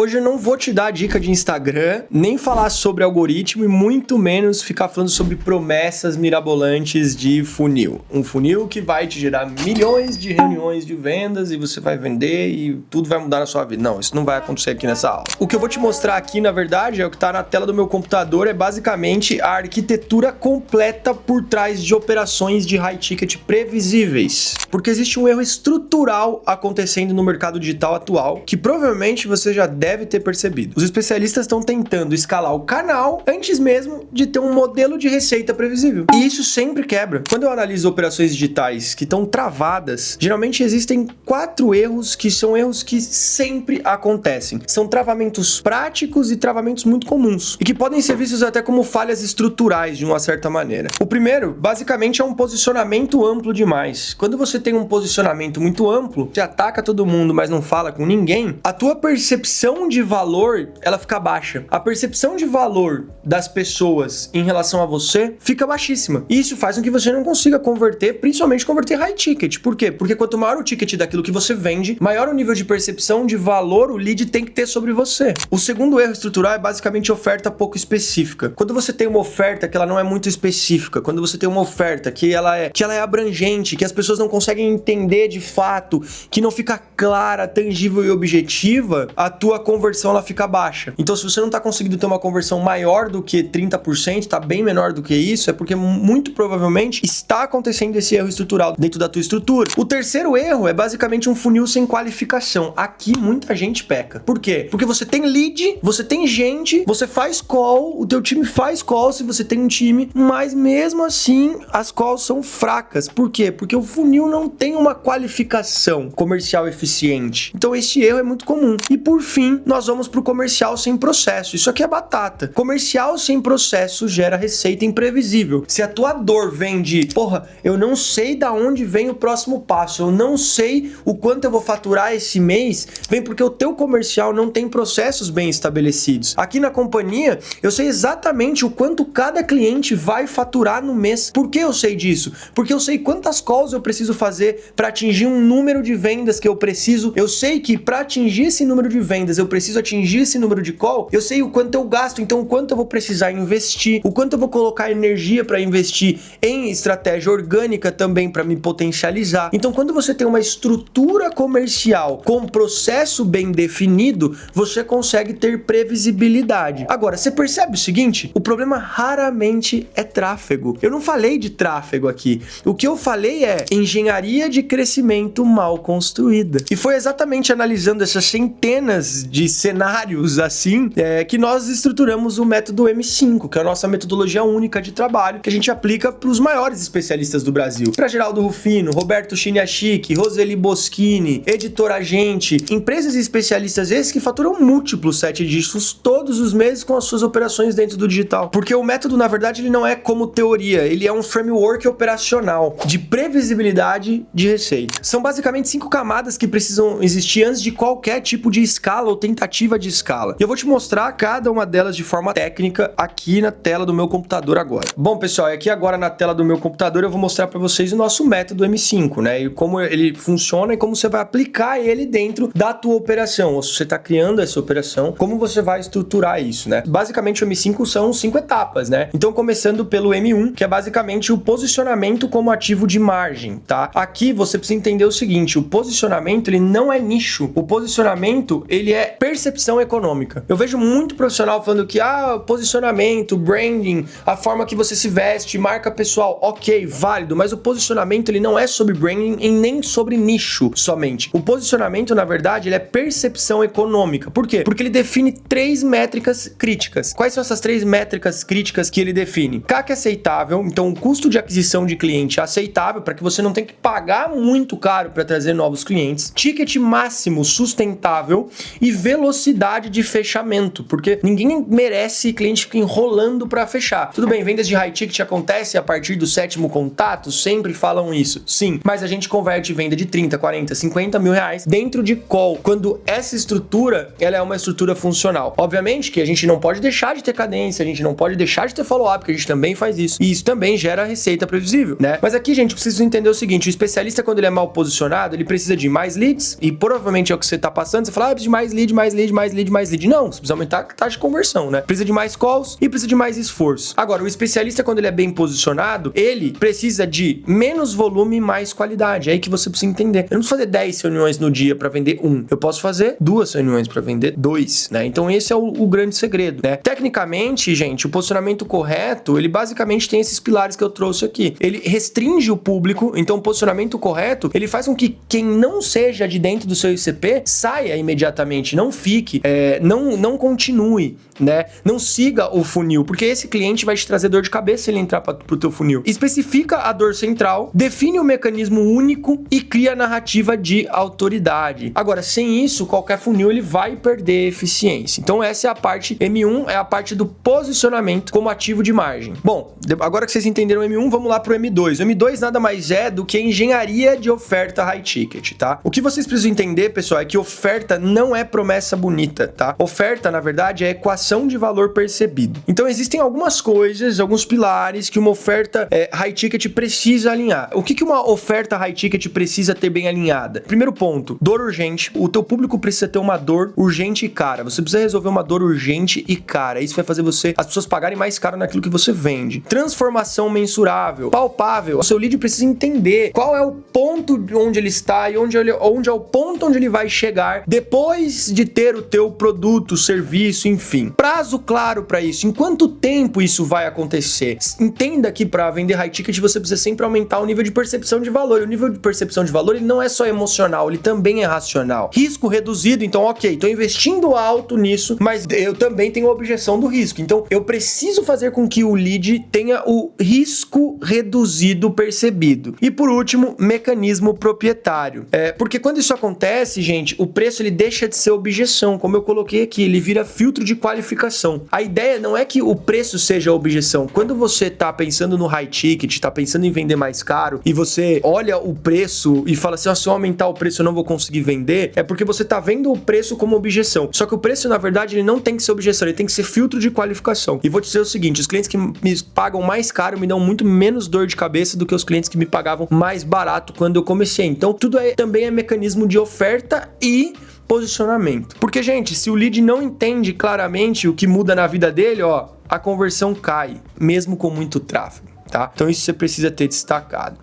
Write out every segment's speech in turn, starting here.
Hoje eu não vou te dar dica de Instagram, nem falar sobre algoritmo e muito menos ficar falando sobre promessas mirabolantes de funil. Um funil que vai te gerar milhões de reuniões de vendas e você vai vender e tudo vai mudar na sua vida. Não, isso não vai acontecer aqui nessa aula. O que eu vou te mostrar aqui, na verdade, é o que está na tela do meu computador, é basicamente a arquitetura completa por trás de operações de high ticket previsíveis. Porque existe um erro estrutural acontecendo no mercado digital atual, que provavelmente você já deve ter percebido. Os especialistas estão tentando escalar o canal antes mesmo de ter um modelo de receita previsível. E isso sempre quebra. Quando eu analiso operações digitais que estão travadas, geralmente existem 4 erros que são erros que sempre acontecem. São travamentos práticos e travamentos muito comuns, e que podem ser vistos até como falhas estruturais de uma certa maneira. O primeiro, basicamente, é um posicionamento amplo demais. Quando você tem um posicionamento muito amplo, você ataca todo mundo, mas não fala com ninguém, a tua percepção de valor, ela fica baixa. A percepção de valor das pessoas em relação a você fica baixíssima. E isso faz com que você não consiga converter, principalmente converter high ticket. Por quê? Porque quanto maior o ticket daquilo que você vende, maior o nível de percepção de valor o lead tem que ter sobre você. O segundo erro estrutural é basicamente oferta pouco específica. Quando você tem uma oferta que ela não é muito específica, quando você tem uma oferta que ela é abrangente, que as pessoas não conseguem entender de fato, que não fica clara, tangível e objetiva, a tua conversão ela fica baixa. Então, se você não está conseguindo ter uma conversão maior do que 30%, está bem menor do que isso, é porque muito provavelmente está acontecendo esse erro estrutural dentro da tua estrutura. O terceiro erro é basicamente um funil sem qualificação. Aqui muita gente peca. Por quê? Porque você tem lead, você tem gente, você faz call, o teu time faz call se você tem um time, mas mesmo assim as calls são fracas. Por quê? Porque o funil não tem uma qualificação comercial eficiente. Então esse erro é muito comum. E por fim, nós vamos pro comercial sem processo. Isso aqui é batata. Comercial sem processo gera receita imprevisível. Se a tua dor vem de, porra, eu não sei da onde vem o próximo passo, eu não sei o quanto eu vou faturar esse mês, vem porque o teu comercial não tem processos bem estabelecidos. Aqui na companhia, eu sei exatamente o quanto cada cliente vai faturar no mês. Por que eu sei disso? Porque eu sei quantas calls eu preciso fazer para atingir um número de vendas que eu preciso. Eu sei que para atingir esse número de vendas, eu preciso atingir esse número de call. Eu sei o quanto eu gasto, então o quanto eu vou precisar investir, o quanto eu vou colocar energia para investir em estratégia orgânica também para me potencializar. Então, quando você tem uma estrutura comercial com um processo bem definido, você consegue ter previsibilidade. Agora, você percebe o seguinte? O problema raramente é tráfego. Eu não falei de tráfego aqui. O que eu falei é engenharia de crescimento mal construída. E foi exatamente analisando essas centenas de cenários assim que nós estruturamos o método M5, que é a nossa metodologia única de trabalho que a gente aplica para os maiores especialistas do Brasil. Para Geraldo Rufino, Roberto Chiniachique, Roseli Boschini, Editor Agente, empresas e especialistas esses que faturam múltiplos 7 dígitos todos os meses com as suas operações dentro do digital. Porque o método, na verdade, ele não é como teoria, ele é um framework operacional de previsibilidade de receita. São basicamente 5 camadas que precisam existir antes de qualquer tipo de escala ou tentativa de escala. E eu vou te mostrar cada uma delas de forma técnica aqui na tela do meu computador agora. Bom, pessoal, aqui agora na tela do meu computador eu vou mostrar para vocês o nosso método M5, né? E como ele funciona e como você vai aplicar ele dentro da tua operação. Ou se você está criando essa operação, como você vai estruturar isso, né? Basicamente o M5 são 5 etapas, né? Então começando pelo M1, que é basicamente o posicionamento como ativo de margem, tá? Aqui você precisa entender o seguinte, o posicionamento ele não é nicho. O posicionamento ele é percepção econômica. Eu vejo muito profissional falando que posicionamento, branding, a forma que você se veste, marca pessoal, ok, válido, mas o posicionamento ele não é sobre branding e nem sobre nicho somente. O posicionamento, na verdade, ele é percepção econômica. Por quê? Porque ele define 3 métricas críticas. Quais são essas 3 métricas críticas que ele define? CAC aceitável, então o custo de aquisição de cliente aceitável, para que você não tenha que pagar muito caro para trazer novos clientes. Ticket máximo sustentável e velocidade de fechamento, porque ninguém merece cliente ficar enrolando para fechar. Tudo bem, vendas de high ticket acontece a partir do 7º contato, sempre falam isso. Sim, mas a gente converte venda de 30, 40, 50 mil reais dentro de call, quando essa estrutura, ela é uma estrutura funcional. Obviamente que a gente não pode deixar de ter cadência, a gente não pode deixar de ter follow-up, porque a gente também faz isso. E isso também gera receita previsível, né? Mas aqui, gente, preciso entender o seguinte, o especialista, quando ele é mal posicionado, ele precisa de mais leads, e provavelmente é o que você tá passando, você fala, eu preciso de mais leads lead, mais lead, mais lead, mais lead. Não, você precisa aumentar a taxa de conversão, né? Precisa de mais calls e precisa de mais esforço. Agora, o especialista, quando ele é bem posicionado, ele precisa de menos volume e mais qualidade. É aí que você precisa entender. Eu não preciso fazer 10 reuniões no dia para vender 1. Eu posso fazer 2 reuniões para vender 2, né? Então esse é o grande segredo, né? Tecnicamente, gente, o posicionamento correto, ele basicamente tem esses pilares que eu trouxe aqui. Ele restringe o público, então o posicionamento correto, ele faz com que quem não seja de dentro do seu ICP saia imediatamente, não fique, não continue, né? Não siga o funil, porque esse cliente vai te trazer dor de cabeça se ele entrar pro teu funil. Especifica a dor central, define o mecanismo único e cria a narrativa de autoridade. Agora, sem isso, qualquer funil ele vai perder eficiência. Então essa é a parte M1, é a parte do posicionamento como ativo de margem. Bom, agora que vocês entenderam o M1, vamos lá pro M2. O M2 nada mais é do que a engenharia de oferta high ticket, tá? O que vocês precisam entender, pessoal, é que oferta não é promessa bonita, tá? Oferta, na verdade, é equação de valor percebido. Então existem algumas coisas, alguns pilares que uma oferta high ticket precisa alinhar. O que uma oferta high ticket precisa ter bem alinhada? Primeiro ponto, dor urgente. O teu público precisa ter uma dor urgente e cara. Você precisa resolver uma dor urgente e cara. Isso vai fazer as pessoas pagarem mais caro naquilo que você vende. Transformação mensurável, palpável. O seu lead precisa entender qual é o ponto onde ele está e onde é o ponto onde ele vai chegar depois de ter o teu produto, serviço, enfim. Prazo claro para isso. Em quanto tempo isso vai acontecer? Entenda que para vender high ticket você precisa sempre aumentar o nível de percepção de valor. E o nível de percepção de valor ele não é só emocional, ele também é racional. Risco reduzido, então ok, tô investindo alto nisso, mas eu também tenho a objeção do risco. Então eu preciso fazer com que o lead tenha o risco reduzido percebido. E por último, mecanismo proprietário. Porque quando isso acontece, gente, o preço ele deixa de ser objeção, como eu coloquei aqui, ele vira filtro de qualificação. A ideia não é que o preço seja a objeção. Quando você tá pensando no high ticket, tá pensando em vender mais caro e você olha o preço e fala assim, se eu aumentar o preço eu não vou conseguir vender, é porque você tá vendo o preço como objeção. Só que o preço, na verdade, ele não tem que ser objeção, ele tem que ser filtro de qualificação. E vou te dizer o seguinte, os clientes que me pagam mais caro me dão muito menos dor de cabeça do que os clientes que me pagavam mais barato quando eu comecei. Então, tudo também é mecanismo de oferta e posicionamento. Porque, gente, se o lead não entende claramente o que muda na vida dele, a conversão cai, mesmo com muito tráfego, tá? Então isso você precisa ter destacado.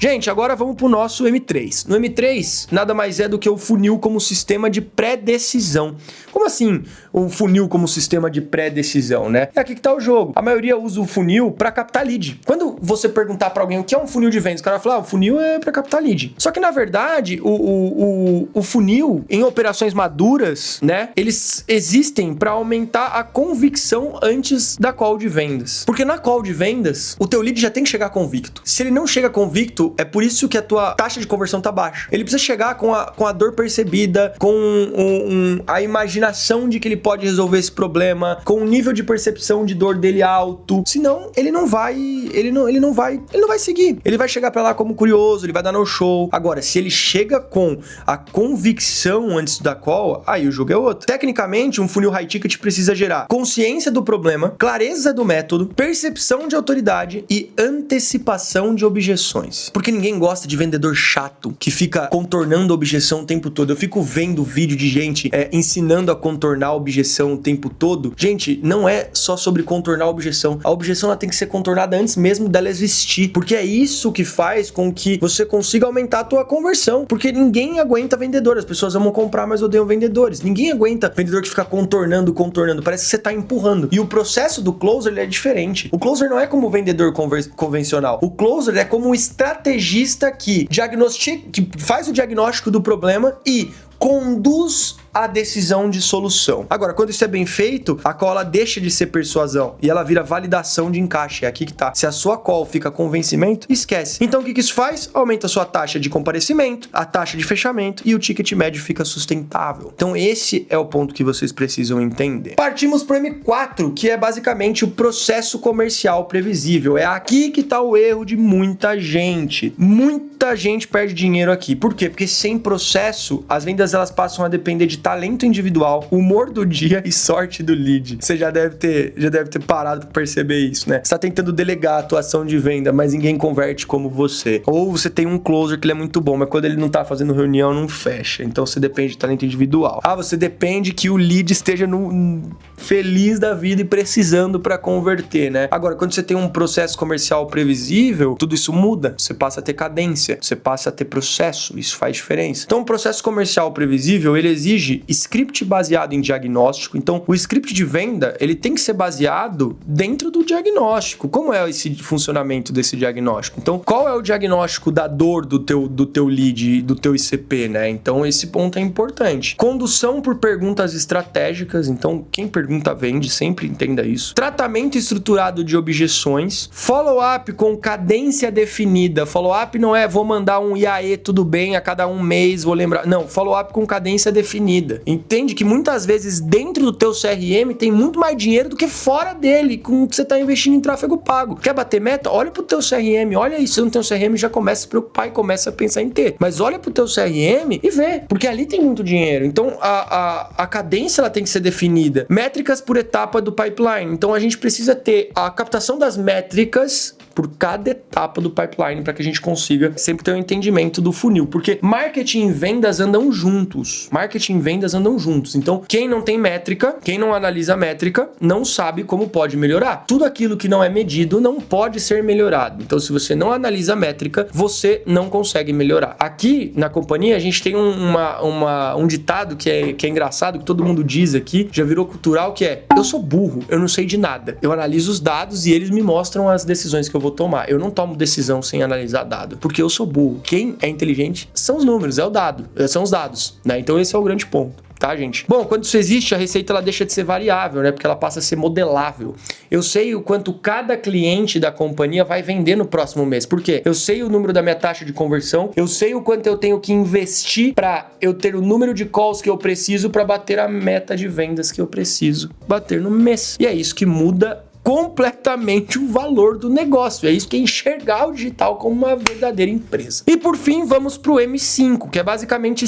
Gente, agora vamos pro nosso M3. No M3, nada mais é do que o funil como sistema de pré-decisão. Como assim o funil como sistema de pré-decisão, né? É aqui que tá o jogo. A maioria usa o funil para captar lead. Quando você perguntar para alguém o que é um funil de vendas, o cara vai falar, o funil é para captar lead. Só que, na verdade, o funil, em operações maduras, né? Eles existem para aumentar a convicção antes da call de vendas. Porque na call de vendas, o teu lead já tem que chegar convicto. Se ele não chega convicto, é por isso que a tua taxa de conversão tá baixa. Ele precisa chegar com a dor percebida, com a imaginação de que ele pode resolver esse problema, com o nível de percepção de dor dele alto. Senão, ele não vai seguir. Ele vai chegar pra lá como curioso, ele vai dar no show. Agora, se ele chega com a convicção antes da call, aí o jogo é outro. Tecnicamente, um funil high ticket precisa gerar consciência do problema, clareza do método, percepção de autoridade e antecipação de objeções. Porque ninguém gosta de vendedor chato, que fica contornando a objeção o tempo todo. Eu fico vendo vídeo de gente ensinando a contornar a objeção o tempo todo. Gente, não é só sobre contornar a objeção. A objeção ela tem que ser contornada antes mesmo dela existir. Porque é isso que faz com que você consiga aumentar a tua conversão. Porque ninguém aguenta vendedor. As pessoas amam comprar, mas odeiam vendedores. Ninguém aguenta vendedor que fica contornando. Parece que você tá empurrando. E o processo do closer ele é diferente. O closer não é como o vendedor convencional. O closer é como o estrategista que faz o diagnóstico do problema e conduz a decisão de solução. Agora, quando isso é bem feito, a call ela deixa de ser persuasão e ela vira validação de encaixe. É aqui que tá. Se a sua call fica convencimento, esquece. Então, o que isso faz? Aumenta a sua taxa de comparecimento, a taxa de fechamento e o ticket médio fica sustentável. Então, esse é o ponto que vocês precisam entender. Partimos pro M4, que é basicamente o processo comercial previsível. É aqui que tá o erro de muita gente. Muita gente perde dinheiro aqui. Por quê? Porque sem processo, as vendas vendas elas passam a depender de talento individual, humor do dia e sorte do lead. Você já deve ter parado pra perceber isso, né? Você tá tentando delegar a atuação de venda, mas ninguém converte como você. Ou você tem um closer que ele é muito bom, mas quando ele não tá fazendo reunião, não fecha. Então você depende de talento individual. Você depende que o lead esteja feliz da vida e precisando pra converter, né? Agora, quando você tem um processo comercial previsível, tudo isso muda. Você passa a ter cadência, você passa a ter processo, isso faz diferença. Então, o processo comercial previsível, ele exige script baseado em diagnóstico. Então, o script de venda, ele tem que ser baseado dentro do diagnóstico. Como é esse funcionamento desse diagnóstico? Então, qual é o diagnóstico da dor do teu lead, do teu ICP, né? Então, esse ponto é importante. Condução por perguntas estratégicas. Então, quem pergunta vende, sempre entenda isso. Tratamento estruturado de objeções. Follow-up com cadência definida. Follow-up não é vou mandar um IAE, tudo bem, a cada um mês vou lembrar. Não, follow-up com cadência definida. Entende que muitas vezes dentro do teu CRM tem muito mais dinheiro do que fora dele, com o que você está investindo em tráfego pago. Quer bater meta? Olha pro teu CRM, olha isso. Se não tem um CRM, já começa a se preocupar e começa a pensar em ter. Mas olha pro teu CRM e vê, porque ali tem muito dinheiro. Então a cadência ela tem que ser definida. Métricas por etapa do pipeline. Então a gente precisa ter a captação das métricas por cada etapa do pipeline para que a gente consiga sempre ter um entendimento do funil, porque marketing e vendas andam juntos. Marketing e vendas andam juntos. Então, quem não tem métrica, quem não analisa métrica, não sabe como pode melhorar. Tudo aquilo que não é medido não pode ser melhorado. Então, se você não analisa métrica, você não consegue melhorar. Aqui na companhia, a gente tem um ditado que é engraçado, que todo mundo diz aqui, já virou cultural, que é: eu sou burro, eu não sei de nada. Eu analiso os dados e eles me mostram as decisões que eu vou tomar. Eu não tomo decisão sem analisar dado, porque eu sou burro. Quem é inteligente são os números, são os dados, né? Então esse é o grande ponto. Tá, gente? Bom, quando isso existe, a receita ela deixa de ser variável, né? Porque ela passa a ser modelável. Eu sei o quanto cada cliente da companhia vai vender no próximo mês. Por quê? Eu sei o número da minha taxa de conversão, eu sei o quanto eu tenho que investir para eu ter o número de calls que eu preciso para bater a meta de vendas que eu preciso bater no mês. E é isso que muda completamente o valor do negócio. É isso que é enxergar o digital como uma verdadeira empresa. E por fim, vamos pro M5, que é basicamente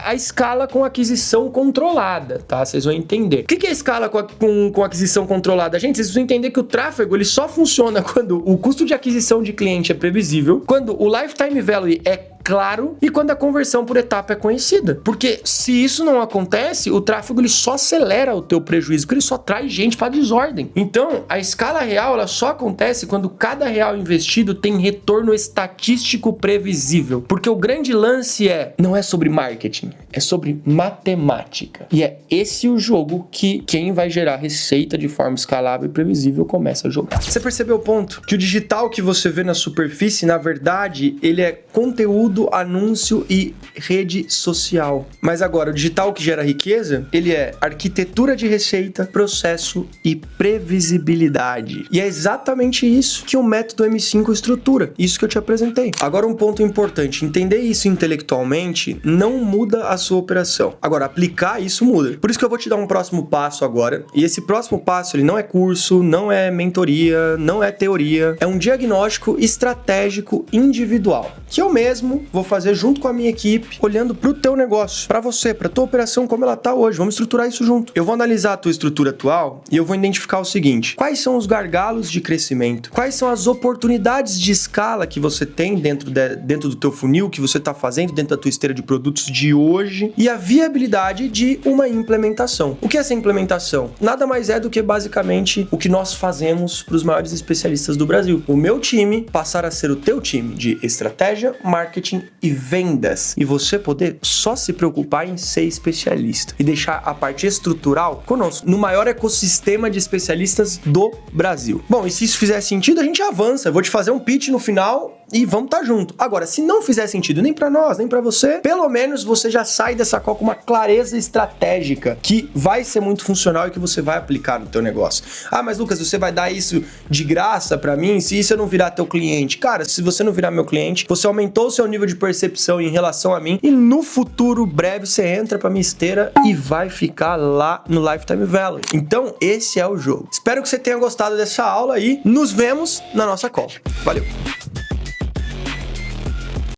a escala com aquisição controlada, tá? Vocês vão entender. O que é a escala com aquisição controlada? Gente, vocês vão entender que o tráfego ele só funciona quando o custo de aquisição de cliente é previsível, quando o lifetime value é claro e quando a conversão por etapa é conhecida. Porque se isso não acontece, o tráfego ele só acelera o teu prejuízo, porque ele só traz gente para desordem. Então, a escala real ela só acontece quando cada real investido tem retorno estatístico previsível. Porque o grande lance não é sobre marketing, é sobre matemática. E é esse o jogo que quem vai gerar receita de forma escalável e previsível começa a jogar. Você percebeu o ponto? Que o digital que você vê na superfície, na verdade, ele é conteúdo, anúncio e rede social. Mas agora, o digital que gera riqueza, ele é arquitetura de receita, processo e previsibilidade. E é exatamente isso que o método M5 estrutura. Isso que eu te apresentei. Agora, um ponto importante. Entender isso intelectualmente não muda a sua operação. Agora, aplicar isso muda. Por isso que eu vou te dar um próximo passo agora. E esse próximo passo, ele não é curso, não é mentoria, não é teoria. É um diagnóstico estratégico individual. Que eu mesmo vou fazer junto com a minha equipe, olhando pro teu negócio, pra você, pra tua operação como ela tá hoje. Vamos estruturar isso junto. Eu vou analisar a tua estrutura atual e eu vou identificar o seguinte: quais são os gargalos de crescimento? Quais são as oportunidades de escala que você tem dentro do teu funil, que você tá fazendo dentro da tua esteira de produtos de hoje, e a viabilidade de uma implementação. O que é essa implementação? Nada mais é do que basicamente o que nós fazemos para os maiores especialistas do Brasil. O meu time passar a ser o teu time de estratégia, marketing e vendas. E você poder só se preocupar em ser especialista e deixar a parte estrutural conosco, no maior ecossistema de especialistas do Brasil. Bom, e se isso fizer sentido, a gente avança. Eu vou te fazer um pitch no final e vamos estar junto. Agora, se não fizer sentido nem para nós, nem para você, pelo menos você já sai dessa call com uma clareza estratégica que vai ser muito funcional e que você vai aplicar no teu negócio. Ah, mas Lucas, você vai dar isso de graça para mim se isso eu não virar teu cliente? Cara, se você não virar meu cliente, você aumentou o seu nível de percepção em relação a mim e no futuro breve você entra pra minha esteira e vai ficar lá no Lifetime Value. Então, esse é o jogo. Espero que você tenha gostado dessa aula e nos vemos na nossa call. Valeu!